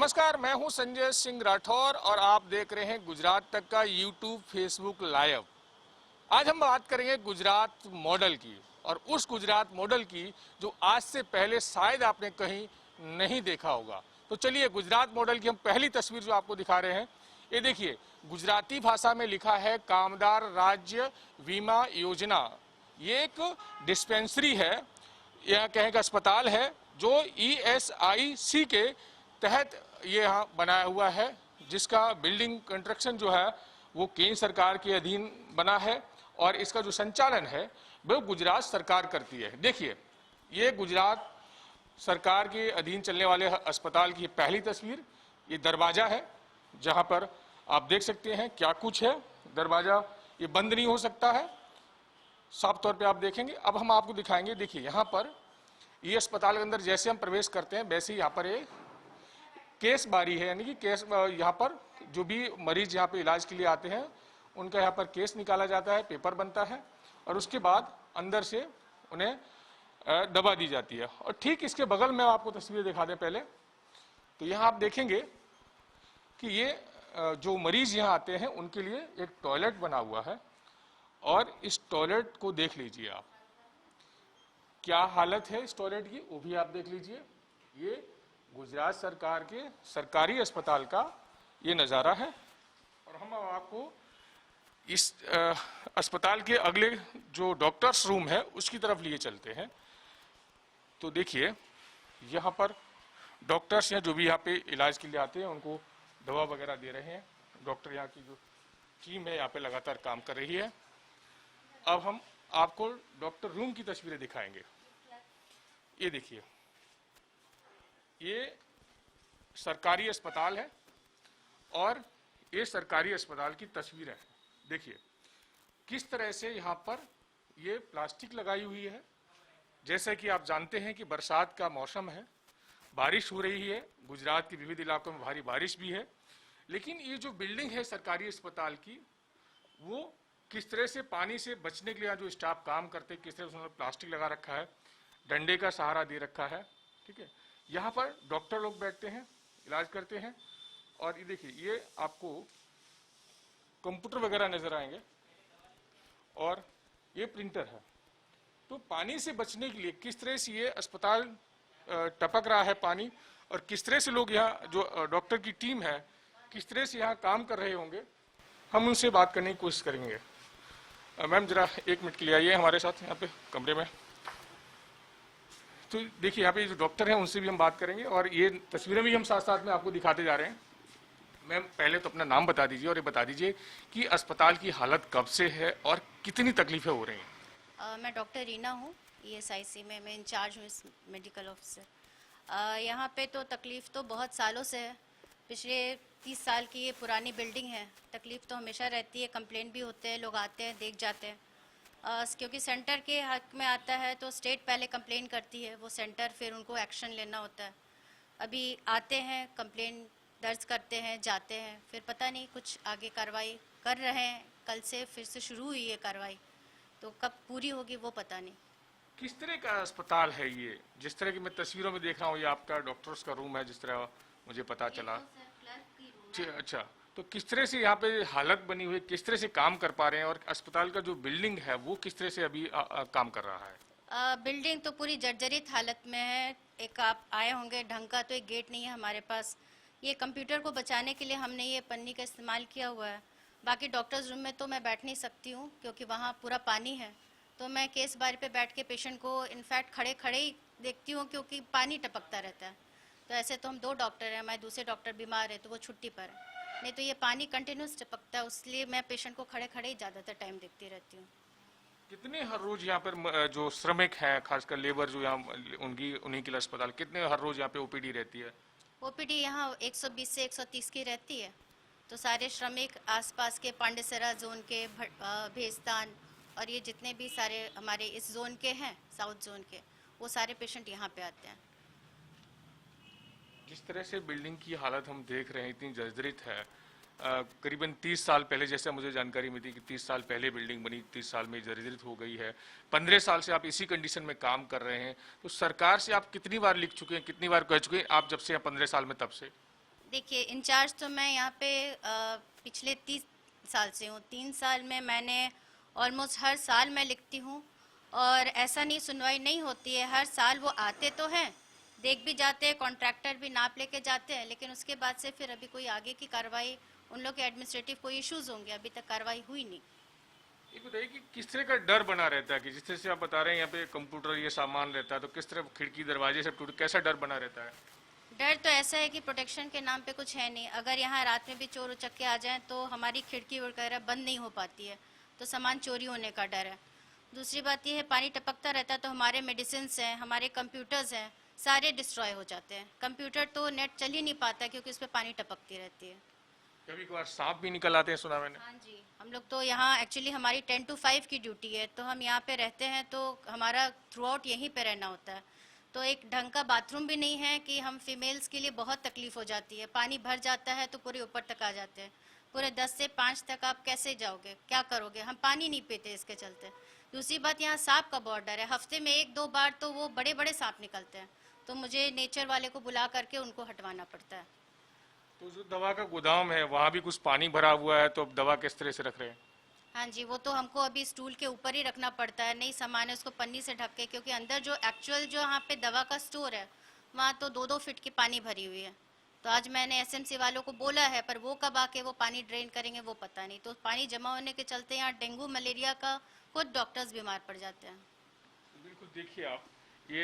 नमस्कार, मैं हूं संजय सिंह राठौर और आप देख रहे हैं गुजरात तक का यूट्यूब फेसबुक लाइव। आज हम बात करेंगे गुजरात मॉडल की और उस गुजरात मॉडल की जो आज से पहले शायद आपने कहीं नहीं देखा होगा। तो चलिए गुजरात मॉडल की हम पहली तस्वीर जो आपको दिखा रहे हैं, ये देखिए, गुजराती भाषा में लिखा है कामदार राज्य बीमा योजना। ये एक डिस्पेंसरी है या कहें कि अस्पताल है जो ESIC के तहत ये यहाँ बनाया हुआ है, जिसका बिल्डिंग कंस्ट्रक्शन जो है वो केंद्र सरकार के अधीन बना है और इसका जो संचालन है वो गुजरात सरकार करती है। देखिए, ये गुजरात सरकार के अधीन चलने वाले अस्पताल की पहली तस्वीर। ये दरवाजा है जहाँ पर आप देख सकते हैं क्या कुछ है। दरवाजा ये बंद नहीं हो सकता है, साफ तौर पे आप देखेंगे। अब हम आपको दिखाएंगे, देखिए यहाँ पर ये अस्पताल के अंदर जैसे हम प्रवेश करते हैं वैसे ही यहाँ पर एक केस बारी है, यानी कि केस यहाँ पर जो भी मरीज यहाँ पे इलाज के लिए आते हैं उनका यहाँ पर केस निकाला जाता है, पेपर बनता है और उसके बाद अंदर से उन्हें दवा दी जाती है। और ठीक इसके बगल में आपको तस्वीर दिखा दें पहले, तो यहाँ आप देखेंगे कि ये जो मरीज यहाँ आते हैं उनके लिए एक टॉयलेट बना हुआ है और इस टॉयलेट को देख लीजिए आप, क्या हालत है इस टॉयलेट की वो भी आप देख लीजिए। ये गुजरात सरकार के सरकारी अस्पताल का ये नज़ारा है। और हम आपको इस अस्पताल के अगले जो डॉक्टर्स रूम है उसकी तरफ लिए चलते हैं। तो देखिए यहाँ पर डॉक्टर्स हैं जो भी यहाँ पे इलाज के लिए आते हैं, उनको दवा वगैरह दे रहे हैं। डॉक्टर यहाँ की जो टीम है यहाँ पे लगातार काम कर रही है। अब हम आपको डॉक्टर रूम की तस्वीरें दिखाएंगे। ये देखिए, ये सरकारी अस्पताल है और ये सरकारी अस्पताल की तस्वीर है। देखिए किस तरह से यहाँ पर ये प्लास्टिक लगाई हुई है। जैसे कि आप जानते हैं कि बरसात का मौसम है, बारिश हो रही है, गुजरात के विविध इलाकों में भारी बारिश भी है, लेकिन ये जो बिल्डिंग है सरकारी अस्पताल की, वो किस तरह से पानी से बचने के लिए जो स्टाफ काम करते हैं किस तरह से उन्होंने प्लास्टिक लगा रखा है, डंडे का सहारा दे रखा है। ठीक है, यहाँ पर डॉक्टर लोग बैठते हैं, इलाज करते हैं। और ये देखिए, ये आपको कंप्यूटर वगैरह नजर आएंगे और ये प्रिंटर है। तो पानी से बचने के लिए किस तरह से ये अस्पताल टपक रहा है पानी, और किस तरह से लोग यहाँ जो डॉक्टर की टीम है किस तरह से यहाँ काम कर रहे होंगे, हम उनसे बात करने की कोशिश करेंगे। मैम जरा 1 मिनट के लिए आइए हमारे साथ यहाँ पे कमरे में। तो देखिए यहाँ पे जो डॉक्टर हैं उनसे भी हम बात करेंगे और ये तस्वीरें भी हम साथ साथ में आपको दिखाते जा रहे हैं। मैम पहले तो अपना नाम बता दीजिए और ये बता दीजिए कि अस्पताल की हालत कब से है और कितनी तकलीफें हो रही हैं। मैं डॉक्टर रीना हूँ, ESIC में मैं इंचार्ज हूँ मेडिकल ऑफिसर। यहाँ पे तो तकलीफ़ तो बहुत सालों से है, पिछले 30 साल की ये पुरानी बिल्डिंग है। तकलीफ़ तो हमेशा रहती है, कंप्लेंट भी होते हैं, लोग आते हैं देख जाते हैं। क्योंकि सेंटर के हक में आता है तो स्टेट पहले कंप्लेन करती है, वो सेंटर फिर उनको एक्शन लेना होता है। अभी आते हैं, कंप्लेन दर्ज करते हैं, जाते हैं, फिर पता नहीं कुछ आगे कार्रवाई कर रहे हैं। कल से फिर से शुरू हुई है कार्रवाई, तो कब पूरी होगी वो पता नहीं। किस तरह का अस्पताल है ये? जिस तरह की मैं तस्वीरों में देख रहा हूँ, ये आपका डॉक्टर्स का रूम है जिस तरह मुझे पता चला। अच्छा, तो किस तरह से यहाँ पे हालत बनी हुई है, किस तरह से काम कर पा रहे हैं, और अस्पताल का जो बिल्डिंग है वो किस तरह से अभी काम कर रहा है? बिल्डिंग तो पूरी जर्जरित हालत में है। एक आप आए होंगे, ढंग का तो एक गेट नहीं है हमारे पास। ये कंप्यूटर को बचाने के लिए हमने ये पन्नी का इस्तेमाल किया हुआ है। बाकी डॉक्टर्स रूम में तो मैं बैठ नहीं सकती हूँ क्योंकि वहाँ पूरा पानी है, तो मैं केस बारी पे बैठ के पेशेंट को इनफैक्ट खड़े खड़े ही देखती हूँ क्योंकि पानी टपकता रहता है। तो ऐसे तो हम 2 डॉक्टर हैं, हमारे दूसरे डॉक्टर बीमार है तो वो छुट्टी पर है, नहीं तो ये पानी कंटिन्यूस टपकता है, इसलिए मैं पेशेंट को खड़े खड़े ही ज़्यादातर टाइम देखती रहती हूँ। कितने हर रोज यहाँ पर जो श्रमिक हैं, खासकर लेबर जो यहाँ उन्हीं के लिए अस्पताल, कितने हर रोज यहाँ पे OPD रहती है? OPD यहाँ 120 से 130 की रहती है। तो सारे श्रमिक आसपास के पांडेसरा जोन के, भेस्तान और ये जितने भी सारे हमारे इस जोन के हैं, साउथ जोन के, वो सारे पेशेंट यहाँ पे आते हैं। जिस तरह से बिल्डिंग की हालत हम देख रहे हैं इतनी जर्जरित है, करीबन 30 साल पहले, जैसे मुझे जानकारी मिली कि 30 साल पहले बिल्डिंग बनी, 30 साल में जर्जरित हो गई है। 15 साल से आप इसी कंडीशन में काम कर रहे हैं, तो सरकार से आप कितनी बार लिख चुके हैं, कितनी बार कह चुके हैं आप जब से 15 साल में तब से? देखिए, इंचार्ज तो मैं यहाँ पे पिछले 30 साल से हूँ। 3 साल में मैंने ऑलमोस्ट हर साल मैं लिखती हूँ और ऐसा नहीं सुनवाई नहीं होती है। हर साल वो आते तो हैं, देख भी जाते हैं, कॉन्ट्रैक्टर भी नाप लेके जाते हैं, लेकिन उसके बाद से फिर अभी कोई आगे की कार्रवाई, उन लोग के एडमिनिस्ट्रेटिव कोई इश्यूज होंगे, अभी तक कार्रवाई हुई नहीं। ये बताइए कि किस तरह का डर बना रहता है कि जिस तरह से आप बता रहे हैं यहाँ पे कंप्यूटर ये सामान रहता है, तो किस तरह खिड़की दरवाजे सब टूट, कैसा डर बना रहता है? डर तो ऐसा है कि प्रोटेक्शन के नाम पे कुछ है नहीं। अगर यहाँ रात में भी चोर उचक के आ जाएं तो हमारी खिड़की वगैरह बंद नहीं हो पाती है, तो सामान चोरी होने का डर है। दूसरी बात यह है, पानी टपकता रहता है तो हमारे मेडिसिन्स हैं, हमारे कंप्यूटर्स हैं, सारे डिस्ट्रॉय हो जाते हैं। कंप्यूटर तो नेट चल ही नहीं पाता क्योंकि उस पर पानी टपकती रहती है। कभी कभार सांप भी निकल आते हैं, सुना मैंने। हाँ जी, हम लोग तो यहाँ एक्चुअली हमारी 10 to 5 की ड्यूटी है, तो हम यहाँ पे रहते हैं तो हमारा थ्रू आउट यहीं पे रहना होता है। तो एक ढंग का बाथरूम भी नहीं है कि हम फीमेल्स के लिए बहुत तकलीफ हो जाती है। पानी भर जाता है तो पूरे ऊपर तक आ जाते हैं। पूरे 10 से 5 तक आप कैसे जाओगे, क्या करोगे? हम पानी नहीं पीते इसके चलते। दूसरी बात, यहाँ सांप का बहुत डर है। हफ्ते में 1-2 बार तो वो बड़े बड़े सांप निकलते हैं, तो मुझे नेचर वाले को बुला करके उनको हटवाना पड़ता है। तो जो दवा का गोदाम है वहां भी कुछ पानी भरा हुआ है, तो अब दवा किस तरह से रख रहे हैं? हाँ जी, वो तो हमको अभी स्टूल के ऊपर ही रखना पड़ता है। नहीं सामान है उसको पन्नी से ढक के, क्योंकि अंदर जो एक्चुअल जो यहाँ पे दवा का स्टोर है वहाँ तो 2-2 फीट की पानी भरी हुई है। तो आज मैंने एसएमसी वालों को बोला है, पर वो कब आके वो पानी ड्रेन करेंगे वो पता नहीं। तो पानी जमा होने के चलते यहाँ डेंगू मलेरिया का खुद डॉक्टर्स बीमार पड़ जाते हैं। बिल्कुल, देखिए आप ये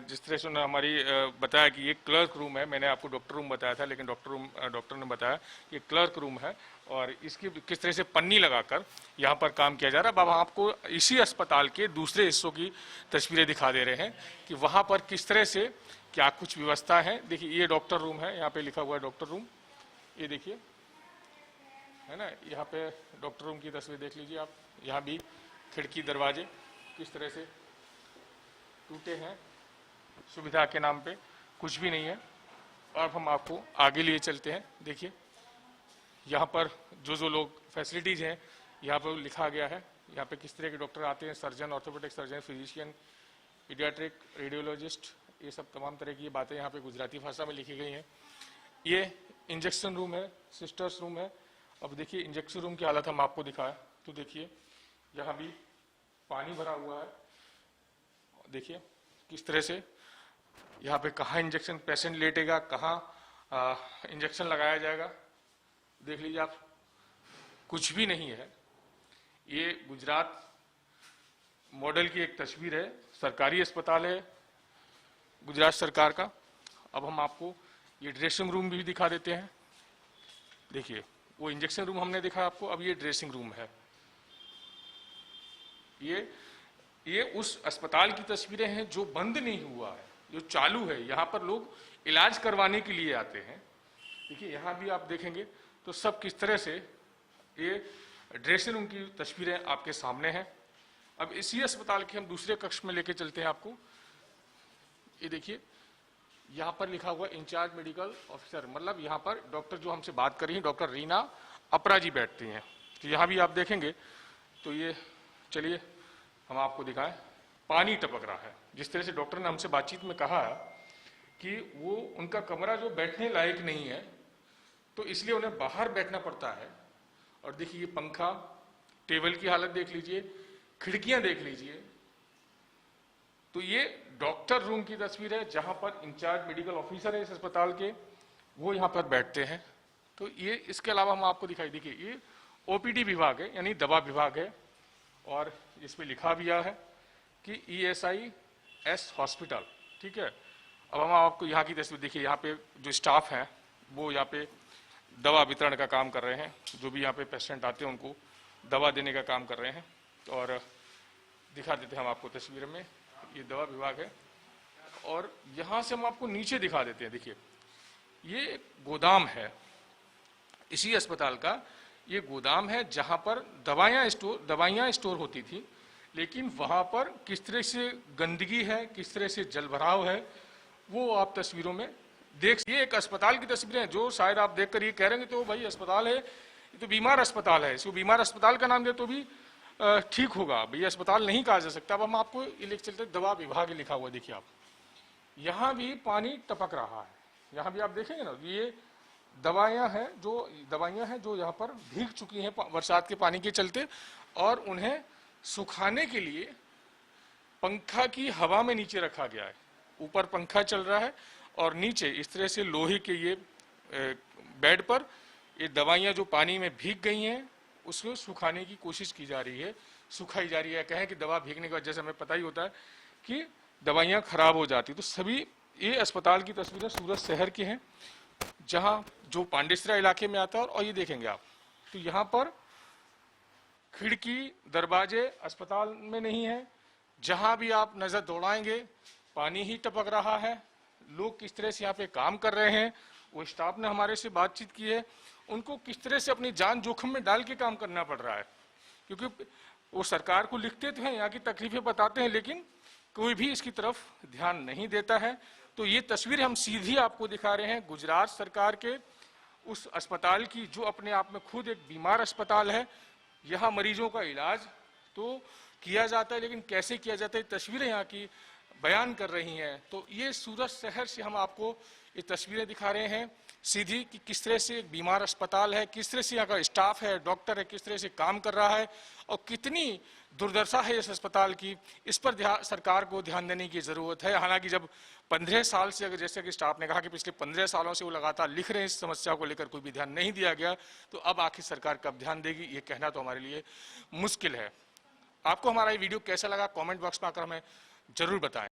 जिस तरह से उन्होंने हमारी बताया कि ये क्लर्क रूम है। मैंने आपको डॉक्टर रूम बताया था, लेकिन डॉक्टर ने बताया ये क्लर्क रूम है और इसकी किस तरह से पन्नी लगाकर यहाँ पर काम किया जा रहा है। अब हम आपको इसी अस्पताल के दूसरे हिस्सों की तस्वीरें दिखा दे रहे हैं कि वहाँ पर किस तरह से क्या कुछ व्यवस्था है। देखिए, ये डॉक्टर रूम है, यहाँ पे लिखा हुआ है डॉक्टर रूम, ये देखिए, है ना। यहाँ पे डॉक्टर रूम की तस्वीर देख लीजिए आप। यहाँ भी खिड़की दरवाजे किस तरह से टूटे हैं, सुविधा के नाम पे कुछ भी नहीं है। और अब हम आपको आगे लिए चलते हैं। देखिए, यहाँ पर जो लोग फैसिलिटीज़ हैं यहाँ पर लिखा गया है। यहाँ पे किस तरह के डॉक्टर आते हैं, surgeon, orthopaedic surgeon, physician, paediatric, radiologist, ये सब तमाम तरह की बातें यहाँ पे गुजराती भाषा में लिखी गई हैं। ये इंजेक्शन रूम है, सिस्टर्स रूम है। अब देखिए इंजेक्शन रूम की हालत हम आपको दिखाएं तो देखिए यहाँ भी पानी भरा हुआ है। देखिए किस तरह से यहाँ पे कहाँ इंजेक्शन पेशेंट लेटेगा, कहाँ इंजेक्शन लगाया जाएगा, देख लीजिए आप, कुछ भी नहीं है। ये गुजरात मॉडल की एक तस्वीर है, सरकारी अस्पताल है गुजरात सरकार का। अब हम आपको ये ड्रेसिंग रूम भी दिखा देते हैं। देखिए, वो इंजेक्शन रूम हमने दिखा आपको, अब ये ड्रेसिंग रूम है। ये उस अस्पताल की तस्वीरें हैं जो बंद नहीं हुआ है, जो चालू है। यहाँ पर लोग इलाज करवाने के लिए आते हैं। देखिए, यहाँ भी आप देखेंगे तो सब किस तरह से ये ड्रेसिंग रूम की तस्वीरें आपके सामने हैं। अब इसी अस्पताल के हम दूसरे कक्ष में लेके चलते हैं आपको। ये देखिए, यहाँ पर लिखा हुआ इंचार्ज मेडिकल ऑफिसर, मतलब यहाँ पर डॉक्टर जो हमसे बात कर रही हैं डॉक्टर रीना अपरा जी बैठती हैं। तो यहाँ भी आप देखेंगे तो ये, चलिए हम आपको दिखाएं, पानी टपक रहा है। जिस तरह से डॉक्टर ने हमसे बातचीत में कहा कि वो उनका कमरा जो बैठने लायक नहीं है तो इसलिए उन्हें बाहर बैठना पड़ता है। और देखिए ये पंखा, टेबल की हालत देख लीजिए, खिड़कियां देख लीजिए। तो ये डॉक्टर रूम की तस्वीर है जहां पर इंचार्ज मेडिकल ऑफिसर है इस अस्पताल के, वो यहाँ पर बैठते हैं। तो ये, इसके अलावा हम आपको दिखाई, देखिए ये ओपीडी विभाग है, यानी दवा विभाग है। और इसमें लिखा भी है कि ESIS हॉस्पिटल, ठीक है। अब हम आपको यहाँ की तस्वीर देखिए, यहाँ पे जो स्टाफ है वो यहाँ पे दवा वितरण का काम कर रहे हैं। जो भी यहाँ पे पेशेंट आते हैं उनको दवा देने का काम कर रहे हैं। और दिखा देते हैं हम आपको तस्वीर में, ये दवा विभाग है। और यहाँ से हम आपको नीचे दिखा देते हैं। देखिए, ये गोदाम है इसी अस्पताल का। ये गोदाम है जहाँ पर दवाइयाँ स्टोर होती थी, लेकिन वहाँ पर किस तरह से गंदगी है, किस तरह से जल भराव है, वो आप तस्वीरों में देख। ये एक अस्पताल की तस्वीरें हैं जो शायद आप देखकर ये कह रहे हैं तो भाई अस्पताल है, ये तो बीमार अस्पताल है, इसको बीमार अस्पताल का नाम दे तो भी ठीक होगा। भैया अस्पताल नहीं कहा जा सकता। अब हम आपको ये लिख चलते, दवा विभाग लिखा हुआ देखिए आप, यहाँ भी पानी टपक रहा है। यहाँ भी आप देखेंगे ना, ये दवाइयां हैं जो यहाँ पर भीग चुकी हैं बरसात के पानी के चलते, और उन्हें सुखाने के लिए पंखा की हवा में नीचे रखा गया है। ऊपर पंखा चल रहा है और नीचे इस तरह से लोहे के ये बेड पर ये दवाइयां जो पानी में भीग गई हैं उसको सुखाने की कोशिश की जा रही है, सुखाई जा रही है। कहें कि दवा भीगने के बाद जैसे हमें पता ही होता है कि दवाइयां खराब हो जाती, तो सभी ये अस्पताल की तस्वीरें सूरत शहर की हैं, जहां जो पांडेसरा इलाके में आता है। और ये देखेंगे आप तो यहाँ पर खिड़की दरवाजे अस्पताल में नहीं है, जहां भी आप नजर दौड़ाएंगे पानी ही टपक रहा है। लोग किस तरह से यहाँ पे काम कर रहे हैं, वो स्टाफ ने हमारे से बातचीत की है, उनको किस तरह से अपनी जान जोखिम में डाल के काम करना पड़ रहा है, क्योंकि वो सरकार को लिखते तो हैं, यहाँ की तकलीफें बताते हैं, लेकिन कोई भी इसकी तरफ ध्यान नहीं देता है। तो ये तस्वीर हम सीधी आपको दिखा रहे हैं गुजरात सरकार के उस अस्पताल की, जो अपने आप में खुद एक बीमार अस्पताल है। यहाँ मरीजों का इलाज तो किया जाता है, लेकिन कैसे किया जाता है तस्वीरें यहाँ की बयान कर रही हैं। तो ये सूरत शहर से हम आपको ये तस्वीरें दिखा रहे हैं सीधी कि किस तरह से एक बीमार अस्पताल है, किस तरह से यहाँ का स्टाफ है, डॉक्टर है, किस तरह से काम कर रहा है और कितनी दुर्दशा है इस अस्पताल की। इस पर सरकार को ध्यान देने की जरूरत है। हालांकि जब 15 साल से, अगर जैसे कि स्टाफ ने कहा कि पिछले 15 सालों से वो लगातार लिख रहे हैं, इस समस्या को लेकर कोई भी ध्यान नहीं दिया गया, तो अब आखिर सरकार कब ध्यान देगी, ये कहना तो हमारे लिए मुश्किल है। आपको हमारा ये वीडियो कैसा लगा कमेंट बॉक्स में आकर हमें जरूर बताएं।